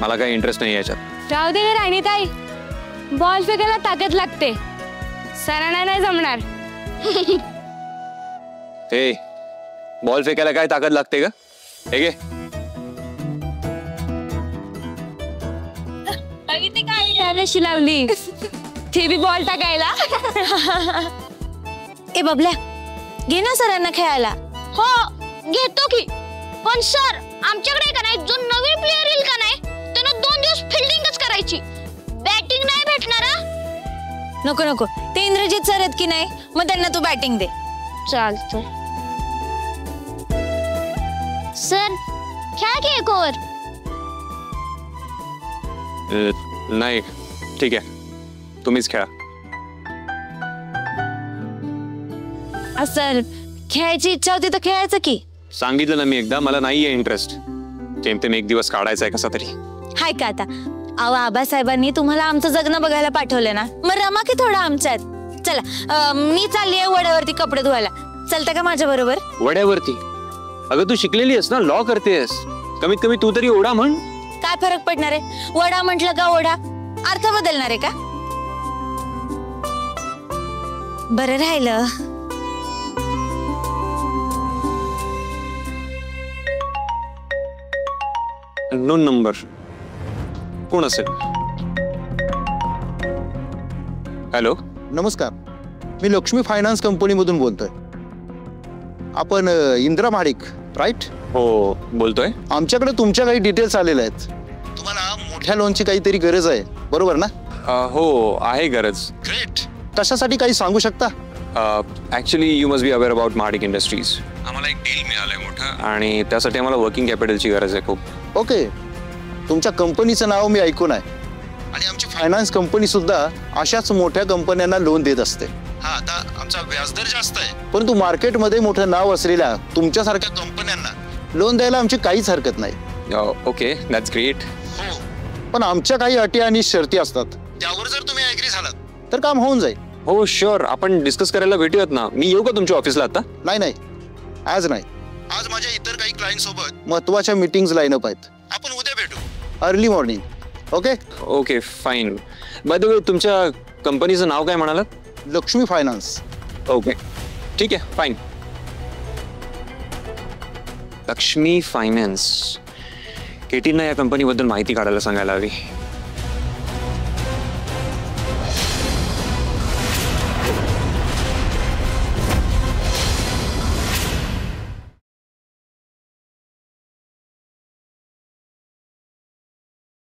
मला काही इंटरेस्ट नाही याच्यात. राहू दे राणीताई, बॉल फेकायला ताकद लागते, सरांना नाही जमणार. हे बॉल फेकायला काय ताकद लागते का? हे घे. काय लावली ते बी बॉल टाकायला. ए बबल्या, घे ना सरांना खेळायला. हो घेतो की, पण सर आमच्याकडे का नाही जो नवीन प्लेयर येईल का नाही त्यानं 2 दिवस फिल्डिंगच करायची, बॅटिंग नाही भेटणार. नको नको, ते इंद्रजित सर आहेत की नाही, मग त्यांना तू बॅटिंग दे. चालतं सर, खेळा की एक ओव्हर. नाही ठीक आहे, तुम्हीच खेळा. सर खेळायची इच्छा होती तर खेळायचं की. सांगितलं ना मी एकदा, मला नाहीये इंटरेस्ट. जेमतेम एक दिवस काढायचा आहे कसा तरी. हाय का आता, अहो आबासाहेबांनी तुम्हाला आमचं जगणं बघायला पाठवलं ना, मग रमा की थोडं आमच्यात. चला मी चालली आहे वड्यावरती कपडे धुवायला, चलता का माझ्या बरोबर? वड्यावरती? अगं तू शिकलेली आहेस ना, लॉ करतेस, कमीत कमी तू तरी ओढा म्हण. काय फरक पडणार आहे? वडा म्हटलं का ओढा, अर्थ बदलणार आहे का? बरं राहिलं. नोन नंबर कोण असेल? हॅलो, नमस्कार, मी लक्ष्मी फायनान्स कंपनीमधून बोलतोय. आपण इंदिरा महाडिक राईट? हो बोलतोय. आमच्याकडे तुमच्या काही डिटेल्स आलेल्या आहेत. तुम्हाला मोठ्या लोनची काहीतरी गरज आहे, बरोबर ना? हो आहे गरज. ग्रेट. कशासाठी काही सांगू शकता? Actually you must be aware about Mahadik industries. आम्हाला एक डील मिळालंय मोठं, आणि त्यासाठी आम्हाला वर्किंग कॅपिटलची गरज आहे खूप. ओके, तुमच्या कंपनीचं नाव मी ऐकून आहे, आणि आमची फायनान्स कंपनी सुद्धा अशाच मोठ्या कंपन्यांना लोन देत असते. हा, आता आमचा व्याजदर जास्त आहे, परंतु मार्केटमध्ये मोठं नाव असलेल्या तुमच्यासारख्या कंपन्यांना लोन द्यायला आमची काहीच हरकत नाही. Okay, that's great. हो, पण आमच्या काही अटी आणि शर्ती असतात, त्यावर जर तुम्ही ऍग्री झालात तर काम होऊन जाईल. हो शुअर, आपण डिस्कस करायला भेटूयात ना. मी येऊ का तुमच्या ऑफिसला आता? नाही, आज नाही. आज माझ्या इतर काही क्लायंट सोबत महत्वाच्या मीटिंग्स लाईनअप आहेत. आपण उद्या भेटू early morning. Okay okay fine. By the way, तुमच्या कंपनीचं नाव काय म्हणालात? लक्ष्मी फायनान्स. ओके ठीक आहे, फाईन. लक्ष्मी फायनान्स. केटींना या कंपनीबद्दल माहिती काढायला सांगायला हवी.